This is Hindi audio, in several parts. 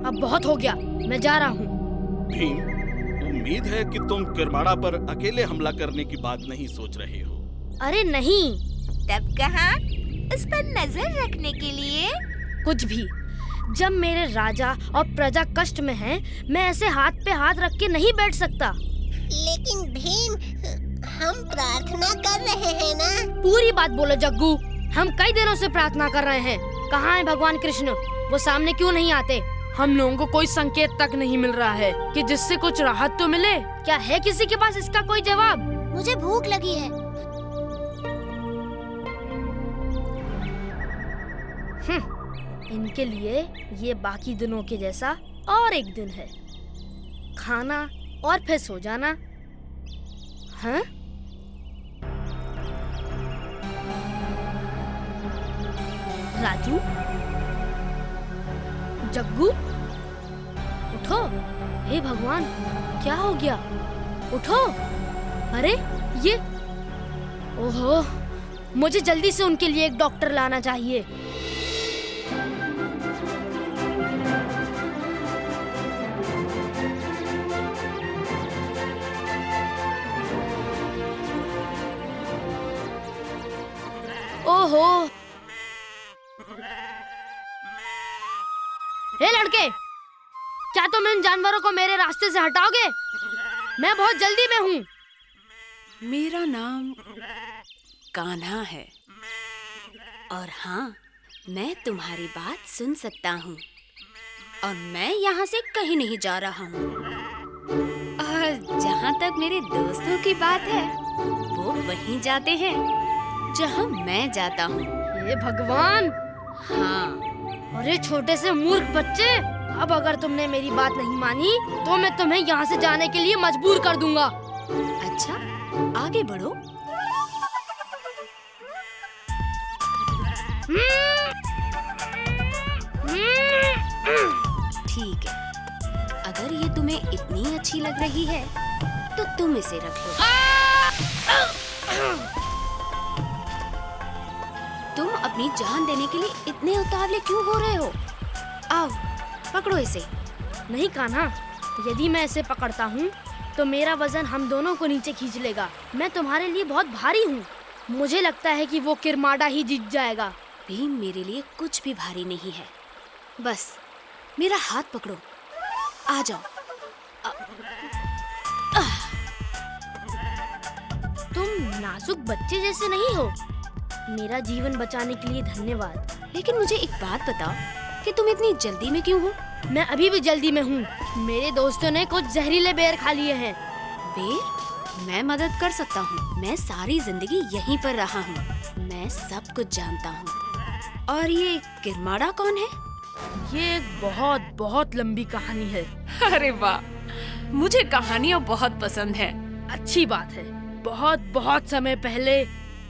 अब बहुत हो गया, मैं जा रहा हूँ। भीम, उम्मीद है कि तुम किरमाड़ा पर अकेले हमला करने की बात नहीं सोच रहे हो। अरे नहीं। तब कहाँ? उस पर नजर रखने के लिए? कुछ भी। जब मेरे राजा और प्रजा कष्ट में हैं, मैं ऐसे हाथ पे हाथ रख के नहीं बैठ सकता। लेकिन भीम, हम प्रार्थना कर रहे हैं ना। पूरी बात बोलो जग्गू। हम कई दिनों से प्रार्थना कर रहे हैं। कहाँ है भगवान कृष्ण? वो सामने क्यों नहीं आते? हम लोगों को कोई संकेत तक नहीं मिल रहा है कि जिससे कुछ राहत तो मिले। क्या है किसी के पास इसका कोई जवाब? मुझे भूख लगी है। इनके लिए ये बाकी दिनों के जैसा और एक दिन है। खाना और फिर सो जाना। हाँ? राजू, जग्गू, उठो। हे भगवान, क्या हो गया? उठो। अरे ये, ओहो, मुझे जल्दी से उनके लिए एक डॉक्टर लाना चाहिए। ओहो, हे लड़के, क्या तुम इन जानवरों को मेरे रास्ते से हटाओगे? मैं बहुत जल्दी में हूँ। मेरा नाम कान्हा है और हाँ, मैं तुम्हारी बात सुन सकता हूँ और मैं यहाँ से कहीं नहीं जा रहा हूँ। और जहाँ तक मेरे दोस्तों की बात है, वो वहीं जाते हैं जहाँ मैं जाता हूँ। हे भगवान! हाँ। अरे छोटे से मूर्ख बच्चे, अब अगर तुमने मेरी बात नहीं मानी तो मैं तुम्हें यहाँ से जाने के लिए मजबूर कर दूंगा। अच्छा, आगे बढ़ो। ठीक है, अगर ये तुम्हें इतनी अच्छी लग रही है तो तुम इसे रख लो। तुम अपनी जान देने के लिए इतने उतावले क्यों हो रहे हो? आओ, पकड़ो इसे। नहीं कान्हा, यदि मैं इसे पकड़ता हूँ तो मेरा वजन हम दोनों को नीचे खींच लेगा। मैं तुम्हारे लिए बहुत भारी हूँ। मुझे लगता है कि वो किरमाड़ा ही जीत जाएगा। भीम मेरे लिए कुछ भी भारी नहीं है। बस मेरा हाथ पकड़ो, आ जाओ। तुम नाजुक बच्चे जैसे नहीं हो। मेरा जीवन बचाने के लिए धन्यवाद। लेकिन मुझे एक बात बताओ कि तुम इतनी जल्दी में क्यों हो? मैं अभी भी जल्दी में हूँ। मेरे दोस्तों ने कुछ जहरीले बेर खा लिए हैं। बेर? मैं मदद कर सकता हूँ। मैं सारी जिंदगी यहीं पर रहा हूँ। मैं सब कुछ जानता हूँ। और ये किरमाड़ा कौन है? ये एक बहुत बहुत लंबी कहानी है। अरे वाह, मुझे कहानियाँ बहुत पसंद है। अच्छी बात है। बहुत बहुत समय पहले।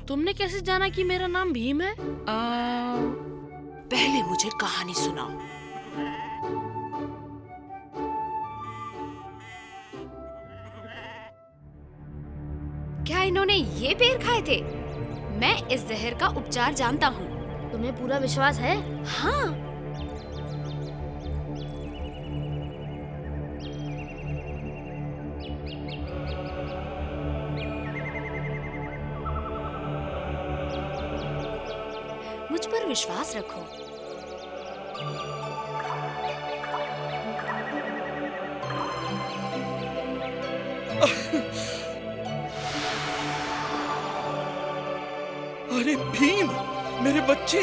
तुमने कैसे जाना कि मेरा नाम भीम है? पहले मुझे कहानी सुनाओ। क्या इन्होंने ये बेर खाए थे? मैं इस जहर का उपचार जानता हूँ। तुम्हें पूरा विश्वास है? हाँ। मुझ पर विश्वास रखो। अरे भीम, मेरे बच्चे,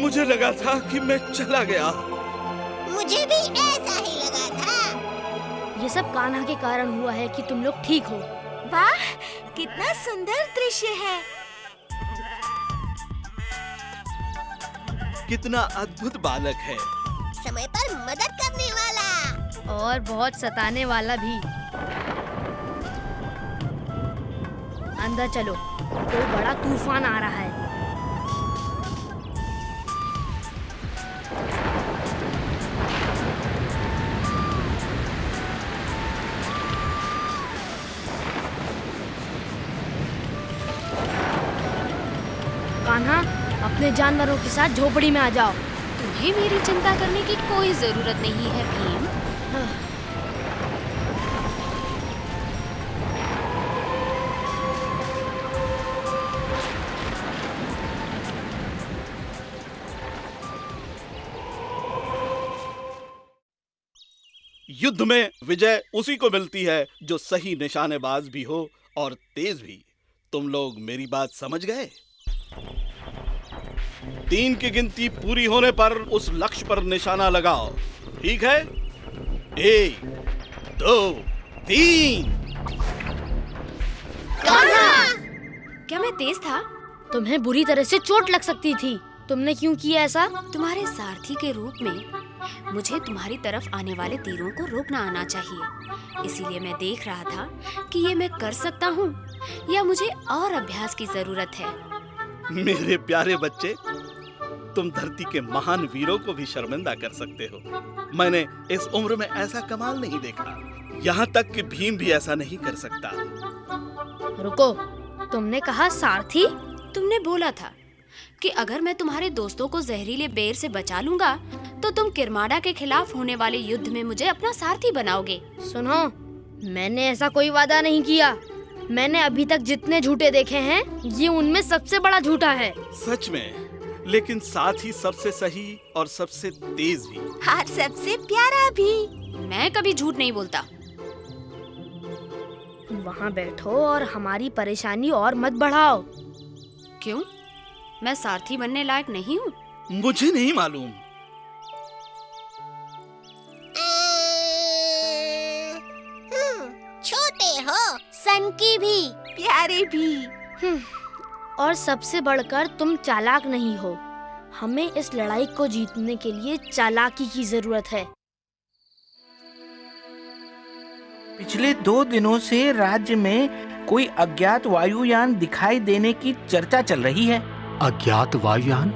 मुझे लगा था कि मैं चला गया। मुझे भी ऐसा ही लगा था। ये सब कान्हा के कारण हुआ है कि तुम लोग ठीक हो। वाह, कितना सुंदर दृश्य है। कितना अद्भुत बालक है। समय पर मदद करने वाला और बहुत सताने वाला भी। अंदर चलो, कोई बड़ा तूफान आ रहा है। कान्हा, अपने जानवरों के साथ झोपड़ी में आ जाओ। तुम्हें मेरी चिंता करने की कोई जरूरत नहीं है भीम। युद्ध में विजय उसी को मिलती है जो सही निशानेबाज भी हो और तेज भी। तुम लोग मेरी बात समझ गए? 3 की गिनती पूरी होने पर उस लक्ष्य पर निशाना लगाओ, ठीक है? 1, 2, 3। क्या मैं तेज था? तुम्हें बुरी तरह से चोट लग सकती थी। तुमने क्यों किया ऐसा? तुम्हारे सारथी के रूप में मुझे तुम्हारी तरफ आने वाले तीरों को रोकना आना चाहिए। इसीलिए मैं देख रहा था कि ये मैं कर सकता हूँ या मुझे और अभ्यास की जरूरत है। मेरे प्यारे बच्चे, तुम धरती के महान वीरों को भी शर्मिंदा कर सकते हो। मैंने इस उम्र में ऐसा कमाल नहीं देखा। यहाँ तक कि भीम भी ऐसा नहीं कर सकता। रुको, तुमने कहा सारथी? तुमने बोला था कि अगर मैं तुम्हारे दोस्तों को जहरीले बेर से बचा लूंगा तो तुम किरमाड़ा के खिलाफ होने वाले युद्ध में मुझे अपना सारथी बनाओगे। सुनो, मैंने ऐसा कोई वादा नहीं किया। मैंने अभी तक जितने झूठे देखे हैं, ये उनमें सबसे बड़ा झूठा है। सच में, लेकिन साथ ही सबसे सही और सबसे तेज भी। और सबसे प्यारा भी। मैं कभी झूठ नहीं बोलता। वहाँ बैठो और हमारी परेशानी और मत बढ़ाओ। क्यों? मैं सारथी बनने लायक नहीं हूँ? मुझे नहीं मालूम। छोटे हो, सनकी भी, प्यारे भी। और सबसे बढ़कर तुम चालाक नहीं हो। हमें इस लड़ाई को जीतने के लिए चालाकी की जरूरत है। पिछले 2 दिनों से राज्य में कोई अज्ञात वायुयान दिखाई देने की चर्चा चल रही है। अज्ञात वायुयान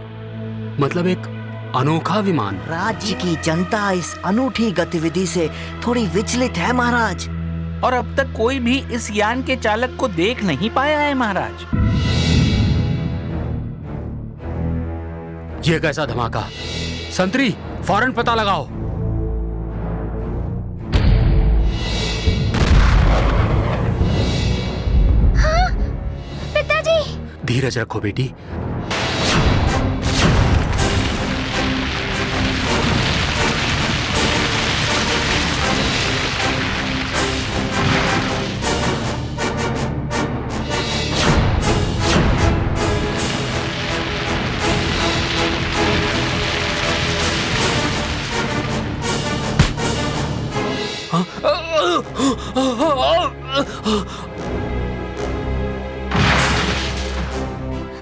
मतलब एक अनोखा विमान। राज्य की जनता इस अनूठी गतिविधि से थोड़ी विचलित है महाराज। और अब तक कोई भी इस यान के चालक को देख नहीं पाया है महाराज। ये कैसा धमाका? संतरी, फौरन पता लगाओ। पिताजी! धीरज रखो बेटी।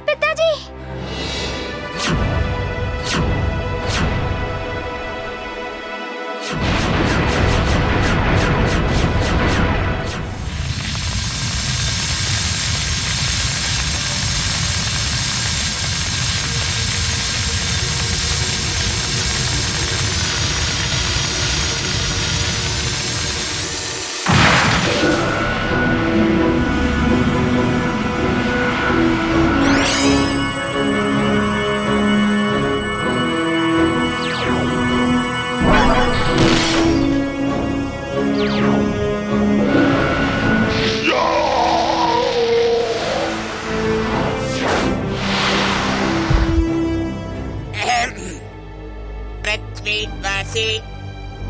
पिताजी! पृथ्वीवासी,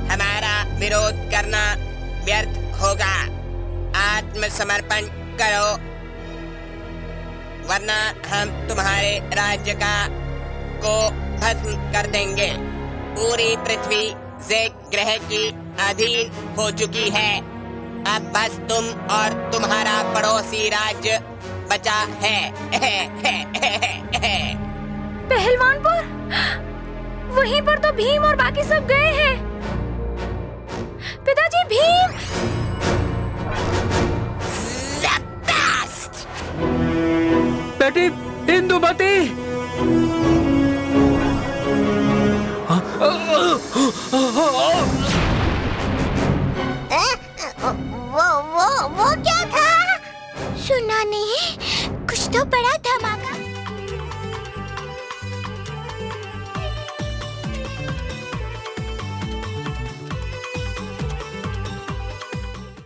हमारा विरोध करना व्यर्थ होगा। आत्मसमर्पण करो, वरना हम तुम्हारे राज्य को भस्म कर देंगे। पूरी पृथ्वी ज़ेक ग्रह की अधीन हो चुकी है। अब बस तुम और तुम्हारा पड़ोसी राज्य बचा है। पहलवानपुर, वहीं पर तो भीम और बाकी सब गए हैं। पिताजी, भीम! बेटी इंदुमती! वो क्या था? सुना नहीं, कुछ तो बड़ा